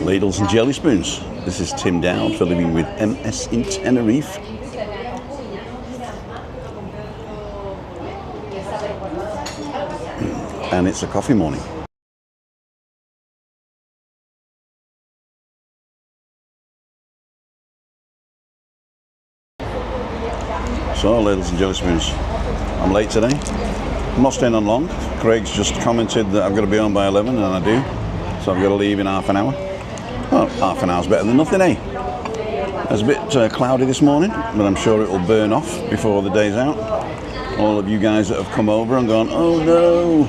Ladles and jelly spoons. This is Tim Dowd for Living with MS in Tenerife. And it's a coffee morning. So, ladles and jelly spoons. I'm late today. I'm not staying on long. Craig's just commented that I've got to be home by 11, and I do. So I've got to leave in half an hour. Well, half an hour's better than nothing, eh? It's a bit cloudy this morning, but I'm sure it'll burn off before the day's out. All of you guys that have come over and gone, oh no,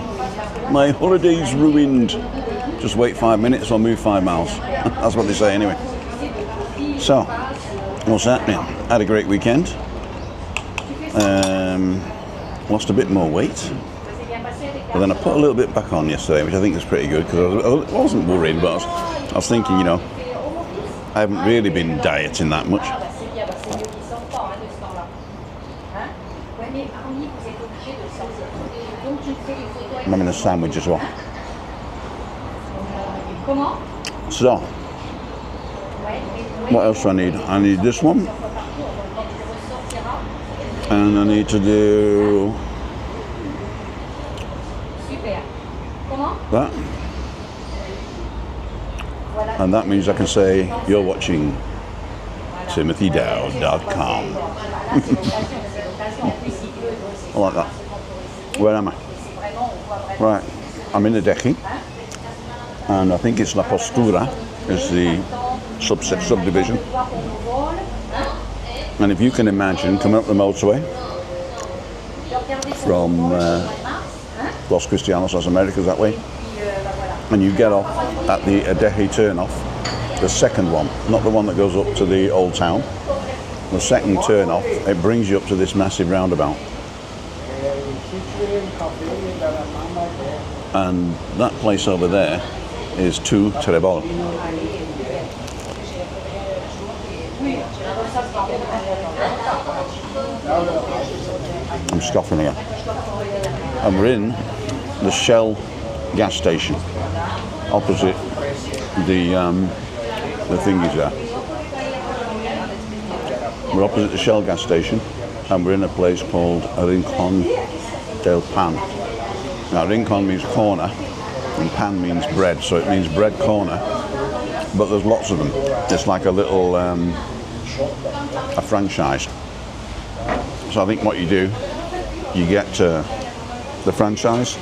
my holiday's ruined. Just wait 5 minutes, I'll move 5 miles. That's what they say anyway. So, what's happening? Had a great weekend. Lost a bit more weight. But then I put a little bit back on yesterday, which I think is pretty good, because I wasn't worried, but I was thinking, you know, I haven't really been dieting that much. I'm having a sandwich as well. So, what else do I need? I need this one. And I need to do that. And that means I can say, you're watching timothydowd.com. I like that. Where am I? Right, I'm in Adeje. And I think it's La Postura, is the subdivision. And if you can imagine, coming up the motorway from Los Cristianos, Las Americas that way, and you get off at the Adeje turn-off, the second one, not the one that goes up to the old town, the second turn-off, it brings you up to this massive roundabout. And that place over there is Tu Trebol. I'm scoffing here. And we're in the Shell gas station opposite the thingies there. We're opposite the Shell gas station, and we're in a place called Rincon del Pan. Now, Rincon means corner, and pan means bread, so it means bread corner, but there's lots of them. It's like a little a franchise. So I think what you do, you get the franchise,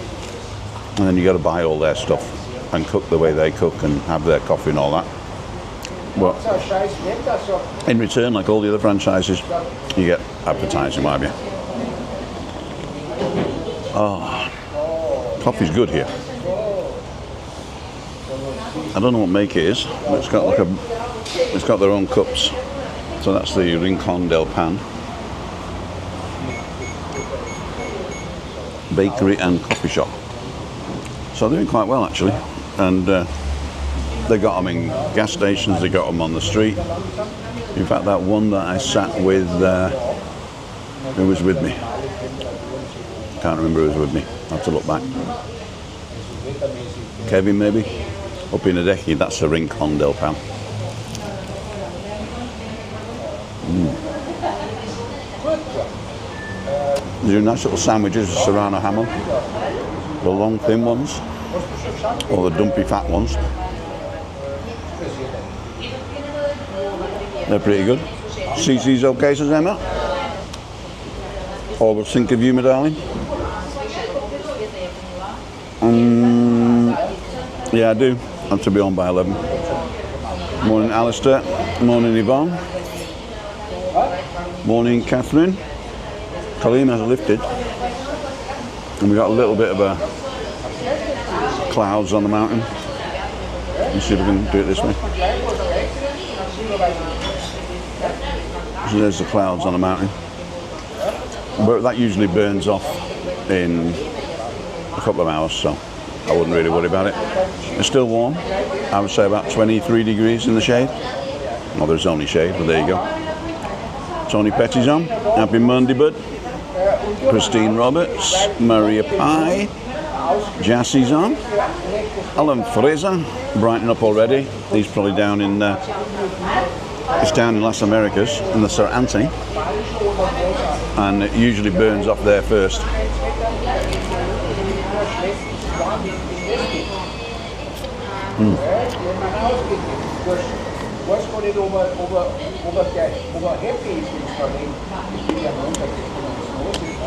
and then you got to buy all their stuff and cook the way they cook and have their coffee and all that. But in return, like all the other franchises, you get advertising, what have you. Oh, coffee's good here. I don't know what make it is, but it's got like it's got their own cups. So that's the Rincon del Pan. Bakery and coffee shop. So they're doing quite well actually. And they got them in gas stations, they got them on the street. In fact, that one that I sat with, who was with me? Can't remember who was with me. I have to look back. Kevin maybe? Up in Adeje, that's the Rincon del Pan. They do nice little sandwiches with serrano ham on. The long thin ones, or the dumpy fat ones. They're pretty good. CC's okay, says Emma. Always think of you, my darling. Yeah, I do. I have to be on by 11. Morning, Alistair. Morning, Yvonne. Morning, Catherine. Colleen has lifted. And we've got a little bit of clouds on the mountain. Let's see if we can do it this way. So there's the clouds on the mountain. But that usually burns off in a couple of hours, so I wouldn't really worry about it. It's still warm. I would say about 23 degrees in the shade. Well, there's only shade, but there you go. Tony Petty's on. Happy Monday, bud. Christine Roberts. Maria Pie. Jassie's on. Alan Fraser, brightening up already. He's probably down in it's down in Las Americas, in the Sir Anthony. And it usually burns off there first.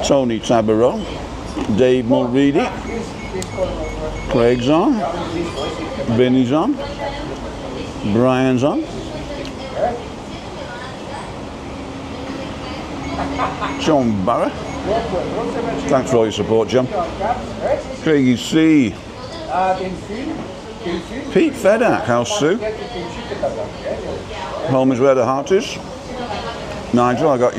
Tony Tabarot, Dave Mulready, Craig's on, Vinny's on, Brian's on, John Barra, thanks for all your support, John. Craigie C, Pete Fedak, how's Sue? Home is where the heart is. Nigel, I got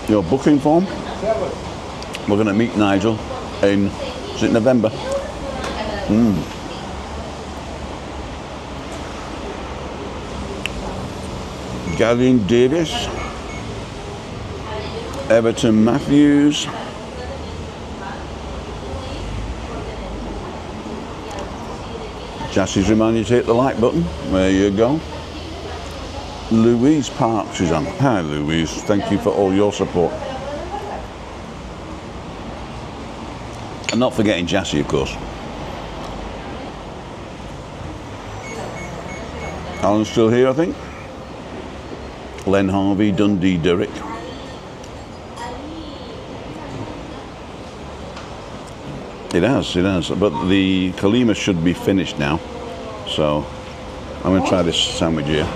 your booking form. We're going to meet Nigel in, is it November? Gavin Davis, Everton Matthews, Jassie's reminding you to hit the like button. There you go. Louise Parks is on. Hi Louise, thank you for all your support. And not forgetting Jassie, of course. Alan's still here, I think. Len Harvey, Dundee Derrick. It has. But the Kalima should be finished now. So I'm going to try this sandwich here.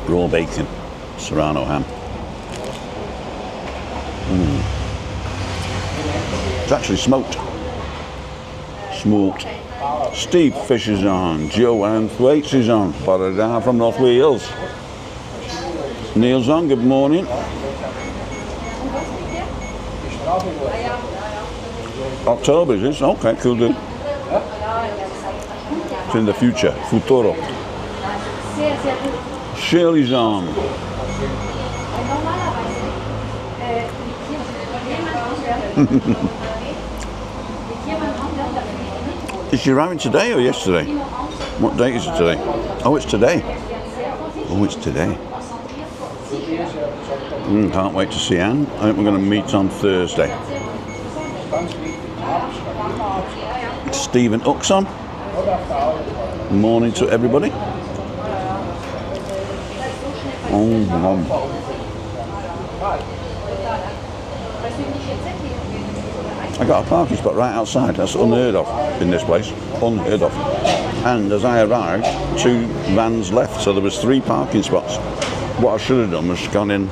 Raw bacon, Serrano ham. It's actually smoked. Steve Fish is on. Joanne Thwaites is on. Parada from North Wales. Neil's on. Good morning. October is this? Okay, cool dude. It's in the future. Futuro. Shirley's on. Is she arriving today or yesterday? What date is it today? Oh, it's today. Can't wait to see Anne. I think we're going to meet on Thursday. Stephen Uxon. Morning to everybody. I got a parking spot right outside. That's unheard of in this place. Unheard of. And as I arrived, 2 vans left, so there was 3 parking spots. What I should have done was gone in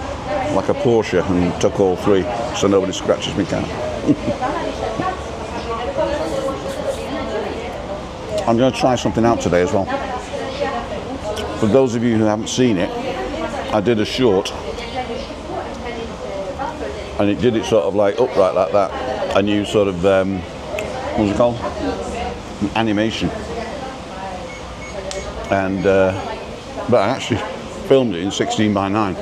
like a Porsche and took all 3, so nobody scratches my car. I'm going to try something out today as well. For those of you who haven't seen it, I did a short, and it did it sort of like upright like that. A new sort of, what's it called? Animation. And, but I actually filmed it in 16:9.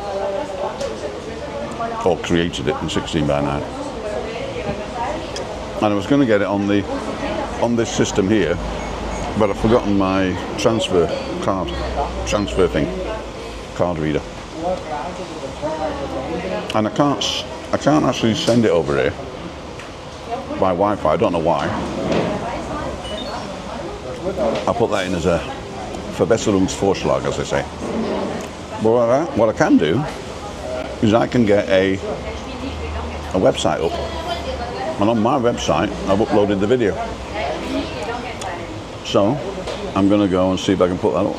Or created it in 16:9. And I was going to get it on this system here, but I've forgotten my transfer thing, card reader. And I can't actually send it over here by Wi-Fi. I don't know why. I'll put that in as a Verbesserungsvorschlag, as they say. But what I can do is I can get a website up, and on my website I've uploaded the video. So I'm going to go and see if I can put that up.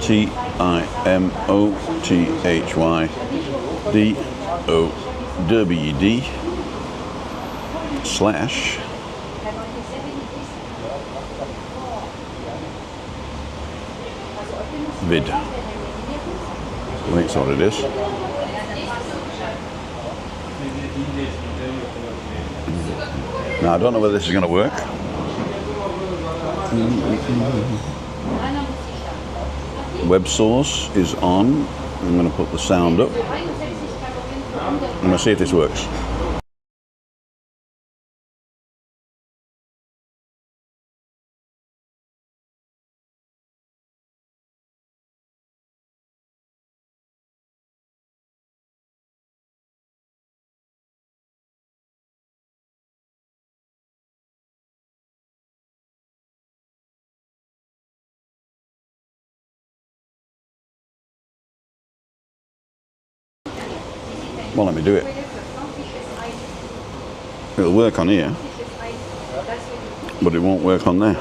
TIMOTHWD/vid. I think that's what it is. Now I don't know whether this is going to work. Web source is on. I'm going to put the sound up. I'm going to see if this works. Well, let me do it. It'll work on here, but it won't work on there.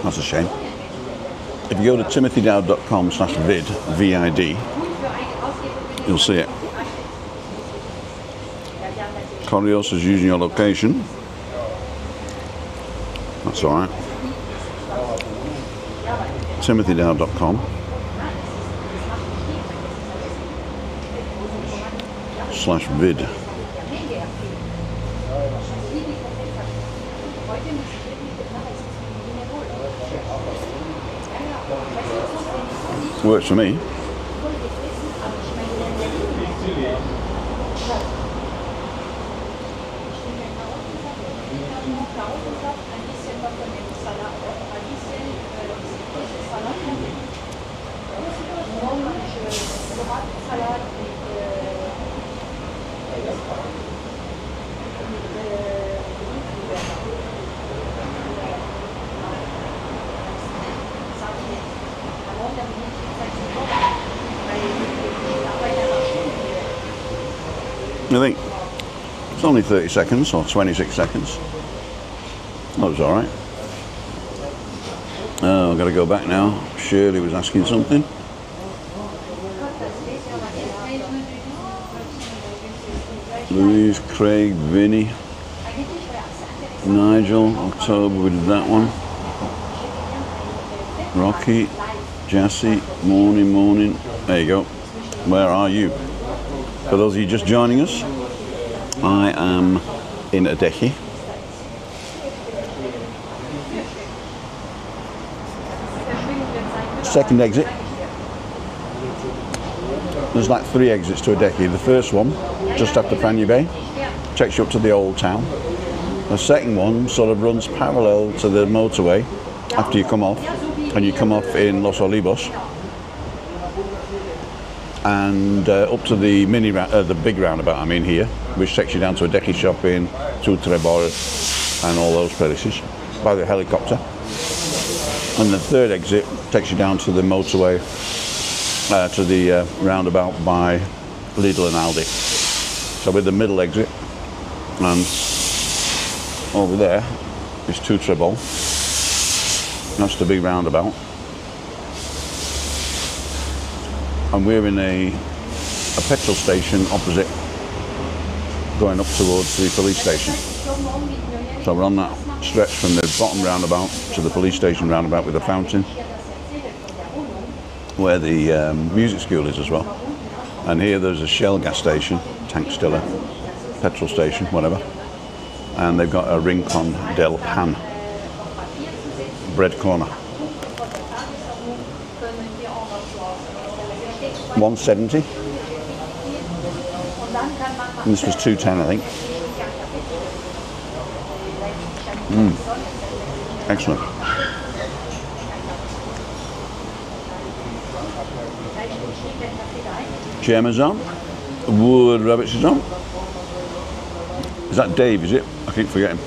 That's a shame. If you go to timothydowd.com/vid, V-I-D, you'll see it. Coriolis is using your location. That's all right. timothydowd.com/vid. Works for me. I think it's only 30 seconds or 26 seconds. That was all right. Oh, I've got to go back now. Shirley was asking something. Louise, Craig, Vinny, Nigel, October, we did that one. Rocky, Jassy, morning. There you go. Where are you? For those of you just joining us, I am in Adeje. Second exit. There's like 3 exits to Adeje. The first one, just after Fanny Bay, takes you up to the old town. The second one sort of runs parallel to the motorway after you come off, and you come off in Los Olivos. And up to the the big roundabout I'm in here, which takes you down to Adeje shopping, to Trebor, and all those places by the helicopter. And the third exit takes you down to the motorway, to the roundabout by Lidl and Aldi. So with the middle exit, and over there is to Trebor. That's the big roundabout. And we're in a petrol station opposite, going up towards the police station. So we're on that stretch from the bottom roundabout to the police station roundabout with the fountain, where the music school is as well. And here there's a Shell gas station, tank stiller, petrol station, whatever. And they've got a Rincon del Pan bread corner. 170. And this was 210, I think. Excellent. Chairman's on. Wood Rabbits is on. Is that Dave, is it? I keep forgetting.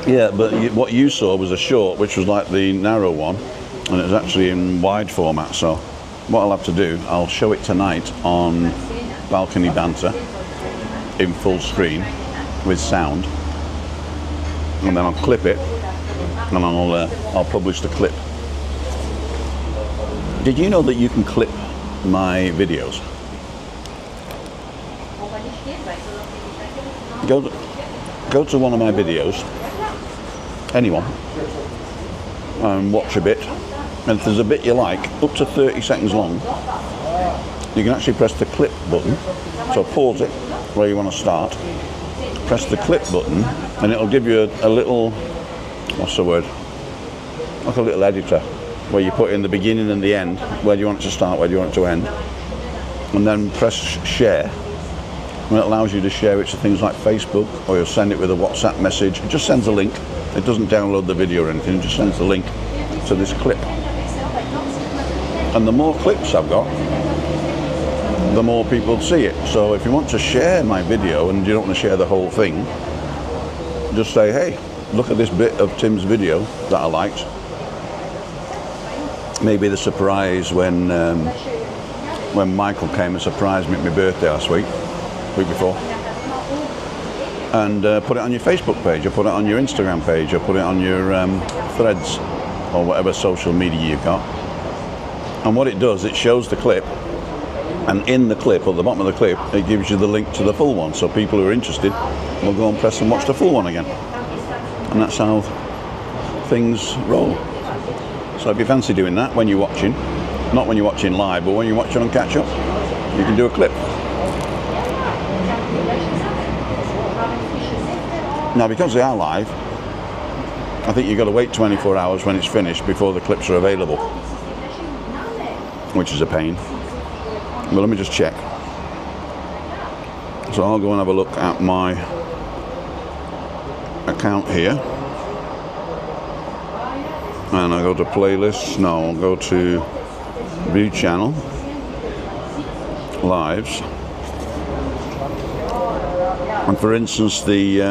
Yeah, but what you saw was a short, which was like the narrow one, and it was actually in wide format. So what I'll have to do, I'll show it tonight on Balcony Banter in full screen with sound, and then I'll clip it, and I'll publish the clip. Did you know that you can clip my videos? Go to one of my videos, anyone, and watch a bit, and if there's a bit you like, up to 30 seconds long, you can actually press the clip button. So pause it where you want to start. Press the clip button, and it'll give you a little, what's the word? Like a little editor where you put in the beginning and the end, where do you want it to start, where do you want it to end, and then press share. And it allows you to share it to things like Facebook, or you'll send it with a WhatsApp message. It just sends a link. It doesn't download the video or anything, it just sends the link to this clip. And the more clips I've got, the more people see it. So if you want to share my video and you don't want to share the whole thing, just say, hey, look at this bit of Tim's video that I liked. Maybe the surprise when Michael came and surprised me at my birthday last week before. And put it on your Facebook page, or put it on your Instagram page, or put it on your threads, or whatever social media you've got. And what it does, it shows the clip, and in the clip, at the bottom of the clip, it gives you the link to the full one, so people who are interested will go and press and watch the full one again. And that's how things roll. So if you fancy doing that when you're watching, not when you're watching live, but when you're watching on catch up, you can do a clip. Now, because they are live, I think you've got to wait 24 hours when it's finished before the clips are available, which is a pain. But let me just check. So I'll go and have a look at my account here. And I'll go to playlists. No, I'll go to view channel, lives. And for instance, the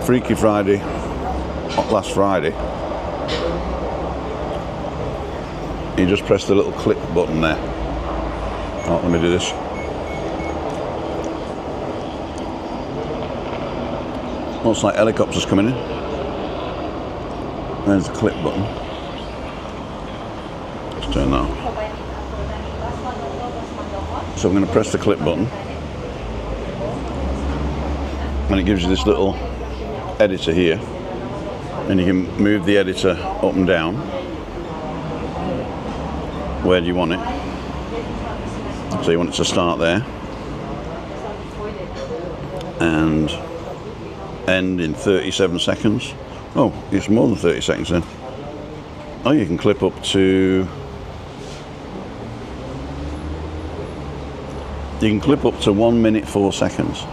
Freaky Friday, last Friday, you just press the little click button there. Oh, let me do this. Looks like helicopters coming in. There's the click button. Let's turn that on. So I'm going to press the click button, and it gives you this little editor here, and you can move the editor up and down. Where do you want it? So you want it to start there and end in 37 seconds. Oh, it's more than 30 seconds then. Oh, you can clip up to 1 minute 4 seconds.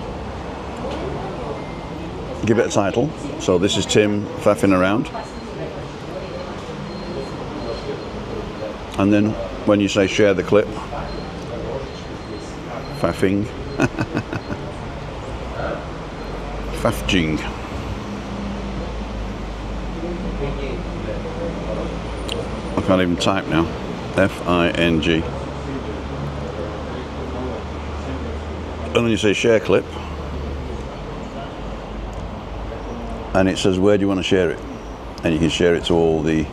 Give it a title. So this is Tim faffing around. And then when you say share the clip, faffing, faffjing. I can't even type now. F-I-N-G. And then you say share clip, and it says where do you want to share it, and you can share it to all the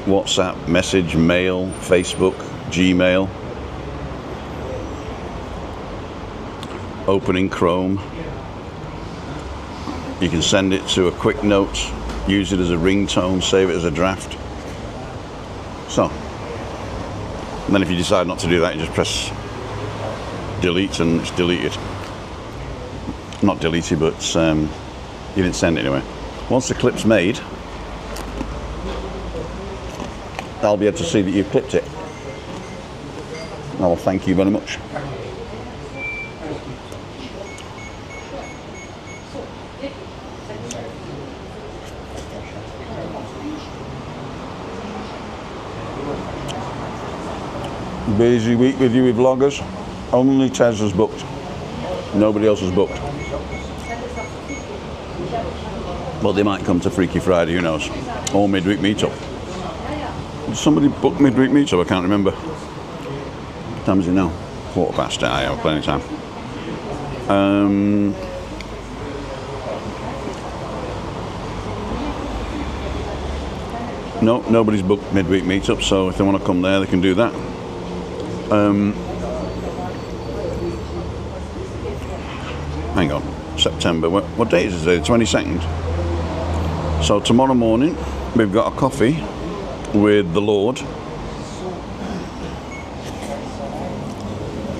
WhatsApp, message, mail, Facebook, Gmail, opening Chrome. You can send it to a quick note, use it as a ringtone, save it as a draft. So, and then if you decide not to do that, you just press delete and it's deleted. Not deleted, but you didn't send it anyway. Once the clip's made, I'll be able to see that you've clipped it. I will thank you very much. Busy week with you with vloggers. Only Tez has booked. Nobody else has booked. But they might come to Freaky Friday, who knows? Or midweek meetup. Did somebody book midweek meetup? I can't remember. What time is it now? 8:15. I have plenty of time. No, nobody's booked midweek meetup, so if they want to come there, they can do that. Hang on, September. What date is it today? The 22nd. So tomorrow morning, we've got a coffee with the Lord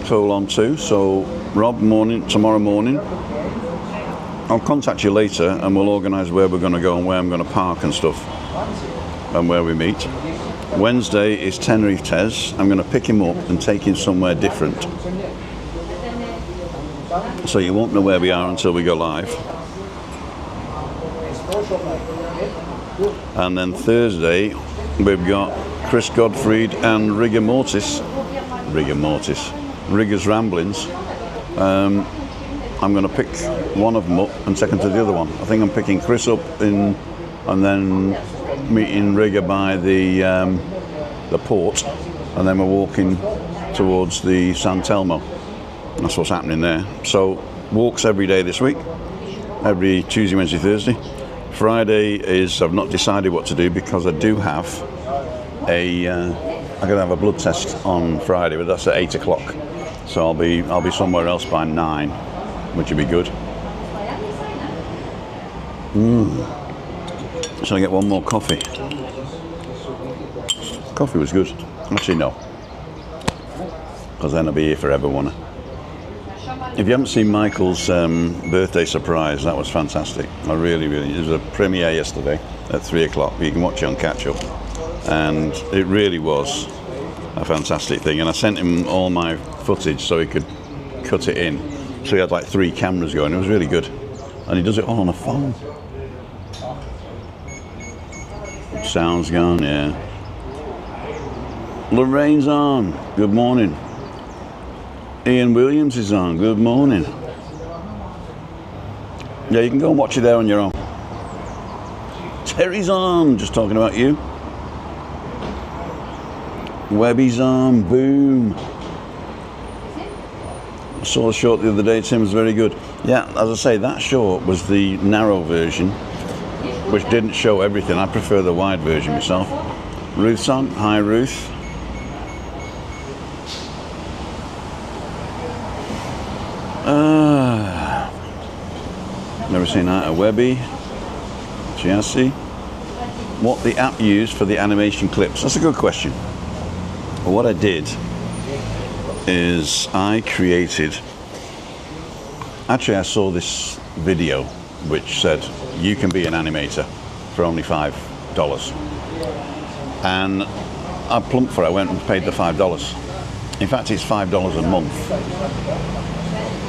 /2. So Rob, tomorrow morning, I'll contact you later and we'll organise where we're going to go and where I'm going to park and stuff and where we meet. Wednesday is Tenerife Tez. I'm going to pick him up and take him somewhere different. So you won't know where we are until we go live. And then Thursday we've got Chris Godfried and Rigor's Ramblings. I'm going to pick one of them up and take him to the other one. I think I'm picking Chris up and then meeting Rigor by the port, and then we're walking towards the San Telmo. That's what's happening there. So walks every day this week, every Tuesday, Wednesday, Thursday. Friday is, I've not decided what to do because I do have I'm going to have a blood test on Friday, but that's at 8 o'clock. So I'll be somewhere else by 9, which would be good. Shall I get one more coffee? Coffee was good. Actually, no. Because then I'll be here forever, won't I? If you haven't seen Michael's birthday surprise, that was fantastic. I really, it was a premiere yesterday at 3 o'clock. You can watch it on Catch Up. And it really was a fantastic thing. And I sent him all my footage so he could cut it in. So he had like 3 cameras going. It was really good. And he does it all on a phone. Sound's gone, yeah. Lorraine's on. Good morning. Ian Williams is on. Good morning. Yeah, you can go and watch it there on your own. Terry's on. Just talking about you. Webby's on. Boom. I saw the short the other day. Tim was very good. Yeah, as I say, that short was the narrow version, which didn't show everything. I prefer the wide version myself. Ruth's on. Hi, Ruth. Never seen that. A Webby. Chassis. What the app used for the animation clips? That's a good question. Well, what I did is I created. Actually, I saw this video which said you can be an animator for only $5, and I plumped for it. I went and paid the $5. In fact, it's $5 a month.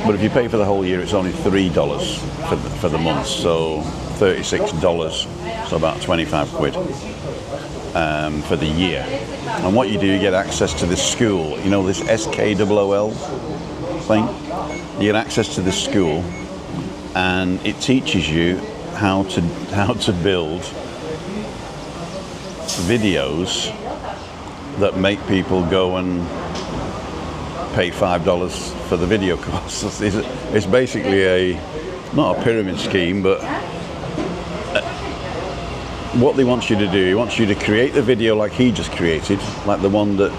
But if you pay for the whole year, it's only $3 for the month, so $36, so about 25 quid for the year. And what you do, you get access to this school, you know, this SKOOL thing. You get access to this school, and it teaches you how to build videos that make people go and pay $5 for the video course. It's basically not a pyramid scheme, but what they want you to do, he wants you to create the video like he just created, like the one that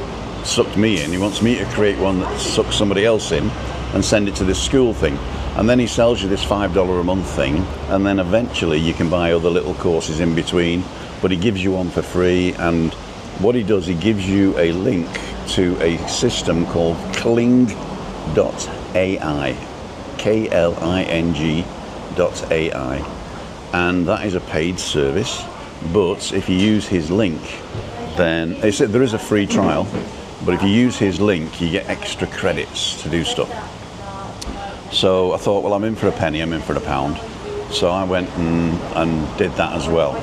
sucked me in. He wants me to create one that sucks somebody else in and send it to this school thing. And then he sells you this $5 a month thing, and then eventually you can buy other little courses in between, but he gives you one for free. And what he does, he gives you a link to a system called Kling.ai, Kling.ai, and that is a paid service. But if you use his link, then they said there is a free trial, but if you use his link, you get extra credits to do stuff. So I thought, well, I'm in for a penny, I'm in for a pound. So I went and did that as well.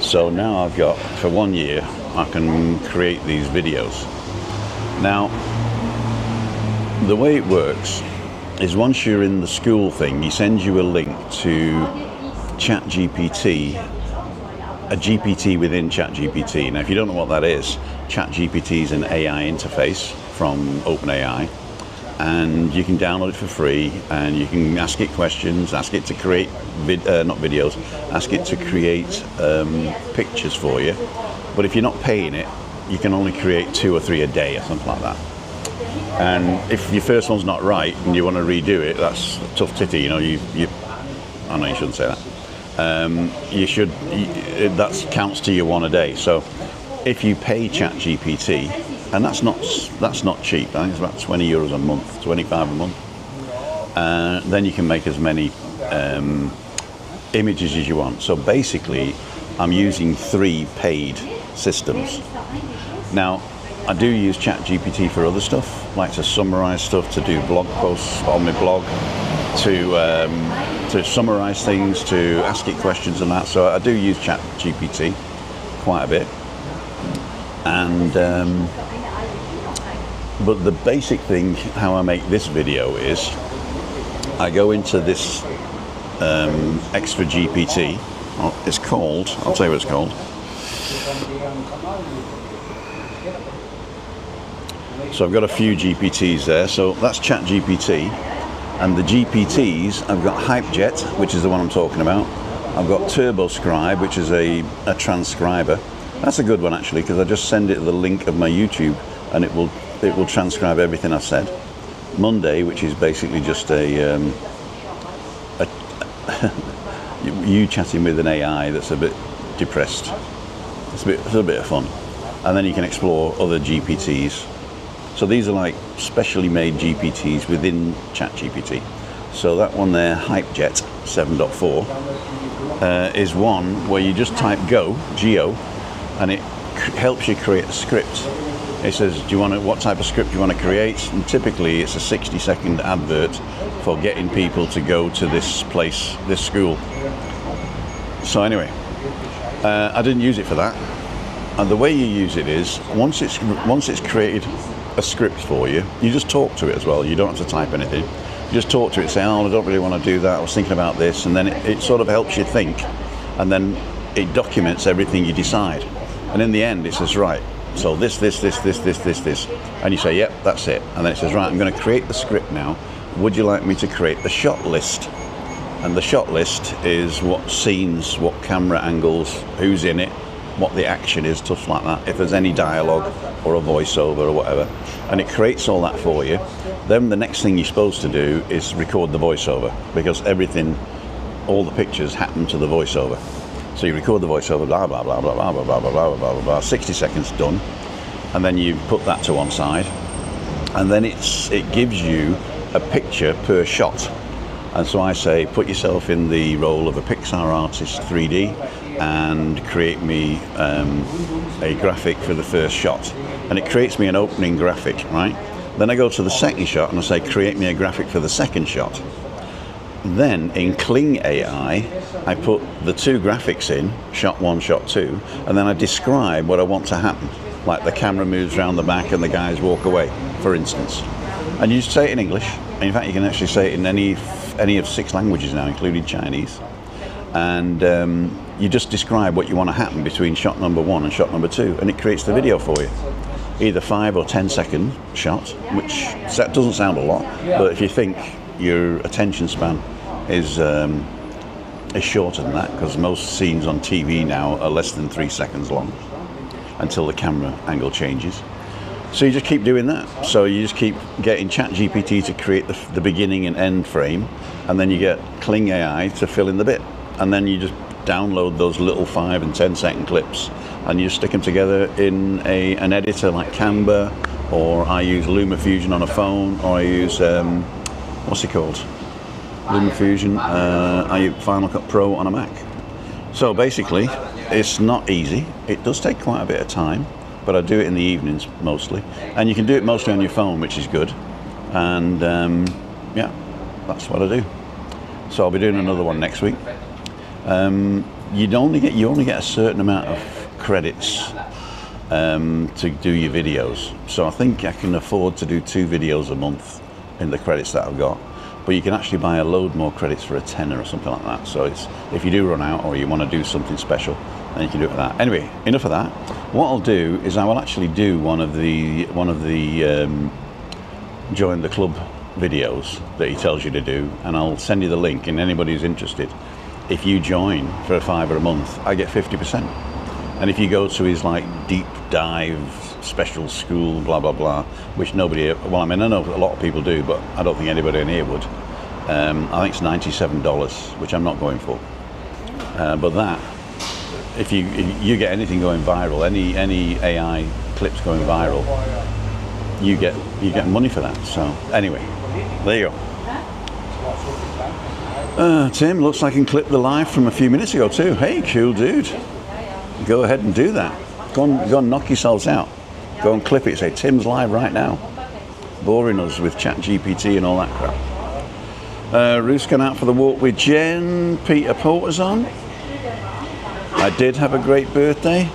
So now I've got, for 1 year, I can create these videos. Now, the way it works is once you're in the school thing, he sends you a link to ChatGPT, a GPT within ChatGPT. Now, if you don't know what that is, ChatGPT is an AI interface from OpenAI, and you can download it for free, and you can ask it questions, ask it to create, not videos, ask it to create pictures for you. But if you're not paying it, you can only create 2 or 3 a day or something like that. And if your first one's not right and you want to redo it, that's a tough titty, you know. I know you shouldn't say that. That counts to you 1 a day. So if you pay ChatGPT, and that's not cheap. I think it's about €20 a month, 25 a month. Then you can make as many images as you want. So basically, I'm using 3 paid systems. Now, I do use ChatGPT for other stuff, like to summarize stuff, to do blog posts on my blog, to summarize things, to ask it questions and that. So I do use ChatGPT quite a bit. And but the basic thing how I make this video is I go into this extra GPT. It's called, I'll tell you what it's called. So I've got a few GPTs there. So that's ChatGPT, and the GPTs, I've got HypeJet, which is the one I'm talking about. I've got TurboScribe, which is a transcriber. That's a good one actually, because I just send it the link of my YouTube, and it will transcribe everything I've said. Monday, which is basically just you chatting with an AI that's a bit depressed. It's a bit of fun, and then you can explore other GPTs. So these are like specially made GPTs within ChatGPT. So that one there, HypeJet 7.4, is one where you just type Go, and it helps you create a script. It says, what type of script do you want to create? And typically it's a 60-second advert for getting people to go to this place, this school. So anyway, I didn't use it for that. And the way you use it is, once it's created a script for you, you just talk to it as well. You don't have to type anything. You just talk to it, say, oh, I don't really want to do that. I was thinking about this. And then it sort of helps you think. And then it documents everything you decide. And in the end, it says, right, so this. And you say, yep, that's it. And then it says, right, I'm going to create the script now. Would you like me to create the shot list? And the shot list is what scenes, what camera angles, who's in it, what the action is, stuff like that. If there's any dialogue or a voiceover or whatever. And it creates all that for you. Then the next thing you're supposed to do is record the voiceover, because everything, all the pictures happen to the voiceover. So you record the voiceover, blah, blah, blah, blah, blah, blah, blah, blah, blah, blah, blah, 60 seconds done. And then you put that to one side. And then it gives you a picture per shot. And so I say, put yourself in the role of a Pixar artist 3D and create me a graphic for the first shot. And it creates me an opening graphic, right? Then I go to the second shot and I say, create me a graphic for the second shot. Then in Kling AI, I put the 2 graphics in, shot 1, shot 2, and then I describe what I want to happen. Like the camera moves around the back and the guys walk away, for instance. And you say it in English. In fact, you can actually say it in any of 6 languages now, including Chinese. And you just describe what you want to happen between shot number 1 and shot number 2, and it creates the video for you. Either 5 or 10 second shot, which doesn't sound a lot, but if you think your attention span is shorter than that, because most scenes on TV now are less than 3 seconds long until the camera angle changes. So you just keep doing that. So you just keep getting ChatGPT to create the beginning and end frame, and then you get Kling AI to fill in the bit. And then you just download those little 5 and 10 second clips, and you stick them together in an editor like Canva, or I use LumaFusion on a phone, or I use, what's it called? LumaFusion, I use Final Cut Pro on a Mac. So basically, it's not easy. It does take quite a bit of time, but I do it in the evenings mostly. And you can do it mostly on your phone, which is good. And yeah, that's what I do. So I'll be doing another one next week. You only get a certain amount of credits to do your videos. So I think I can afford to do 2 videos a month in the credits that I've got. But you can actually buy a load more credits for a tenner or something like that. So if you do run out, or you want to do something special, then you can do it with that. Anyway, enough of that. What I'll do is I will actually do one of the join the club videos that he tells you to do, and I'll send you the link. And anybody who's interested, if you join for $5 a month, I get 50%. And if you go to his like deep dive special school, blah blah blah, which nobody, well, I mean, I know a lot of people do, but I don't think anybody in here would. I think it's $97, which I'm not going for. But that, if you get anything going viral, any AI clips going viral, you get money for that. So anyway, there you go. Tim, looks like I can clip the live from a few minutes ago too. Hey, cool dude. Go ahead and do that. Go and knock yourselves out. Go and clip it. Say Tim's live right now, boring us with ChatGPT and all that crap. Ruth's gone out for the walk with Jen. Peter Porter's on. I did have a great birthday.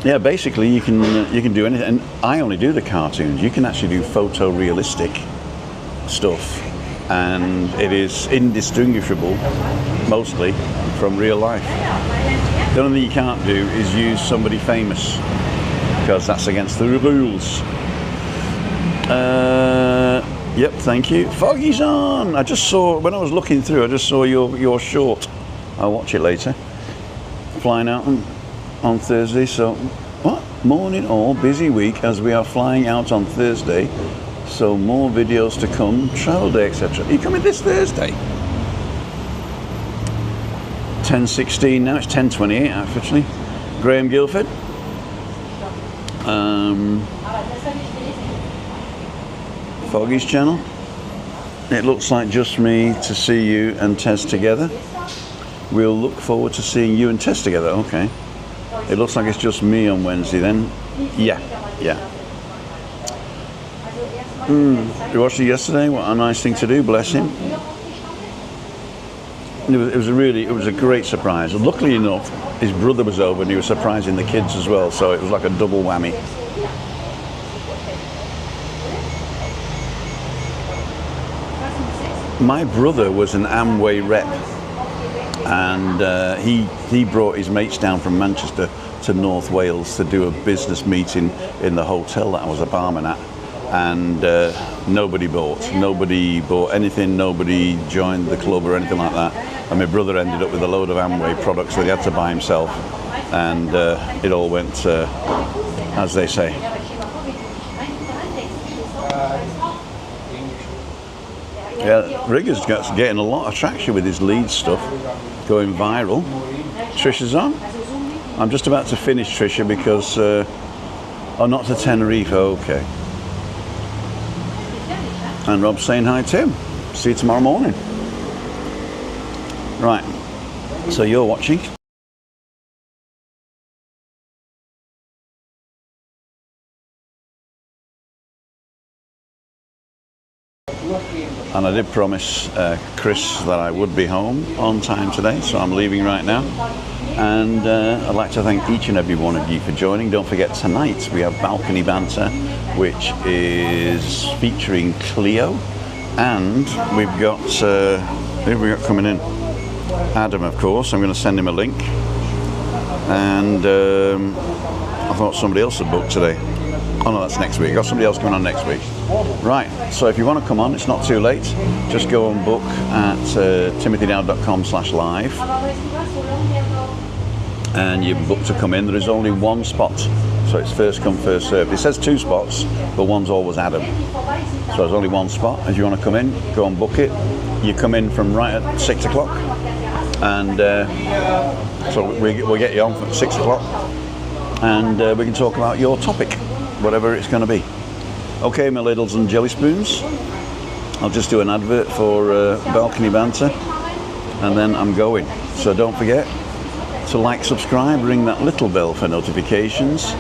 Yeah, basically you can do anything, and I only do the cartoons. You can actually do photorealistic stuff, and it is indistinguishable mostly from real life. The only thing you can't do is use somebody famous, because that's against the rules. Yep, thank you. Foggy's on. I just saw, when I was looking through, I just saw your short. I'll watch it later. Flying out on Thursday, so what? Morning all, busy week as we are flying out on Thursday, so more videos to come, travel day, etc. Are you coming this Thursday? 10:16 now, it's 10:28 officially. Graham Guilford. Foggy's channel. It looks like just me to see you and Tez together. We'll look forward to seeing you and Tess together. Okay. It looks like it's just me on Wednesday then. Yeah. You watched it yesterday? What a nice thing to do, bless him. It was a great surprise. Luckily enough, his brother was over and he was surprising the kids as well, so it was like a double whammy. My brother was an Amway rep, and he brought his mates down from Manchester to North Wales to do a business meeting in the hotel that I was a barman at, and nobody bought anything, nobody joined the club or anything like that, and my brother ended up with a load of Amway products that he had to buy himself, and it all went as they say. Yeah, Rigger's getting a lot of traction with his lead stuff, going viral. Trisha's on. I'm just about to finish Trisha because, oh, not to Tenerife, okay. And Rob's saying hi too. See you tomorrow morning. Right, so you're watching. And I did promise Chris that I would be home on time today, so I'm leaving right now. And I'd like to thank each and every one of you for joining. Don't forget, tonight we have Balcony Banter, which is featuring Cleo. And we've got, who have we got coming in? Adam, of course. I'm going to send him a link. And I thought somebody else had booked today. Oh no, that's next week. Got somebody else coming on next week. Right, so if you want to come on, it's not too late. Just go and book at timothydowd.com/live. And you book to come in. There is only one spot, so it's first come, first served. It says 2 spots, but one's always Adam. So there's only one spot. If you want to come in, go and book it. You come in from right at 6 o'clock, and so we'll get you on at 6 o'clock, and we can talk about your topic, whatever it's going to be. Okay, my ladles and jelly spoons. I'll just do an advert for Balcony Banter, and then I'm going. So don't forget to like, subscribe, ring that little bell for notifications.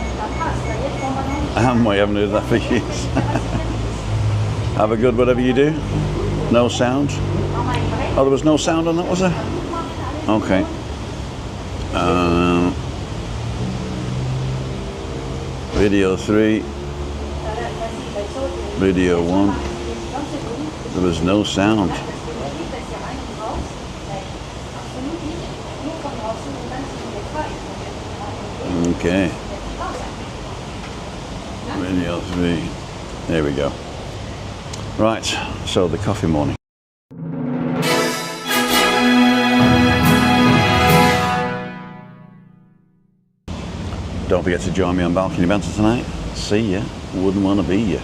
And we haven't heard that for years. Have a good whatever you do. No sound. Oh, there was no sound on that, was there? Okay. Video 3. Video 1. There was no sound. Okay. Video 3. There we go. Right, so the coffee morning. Don't forget to join me on Balcony Banter tonight. See ya. Wouldn't want to be ya.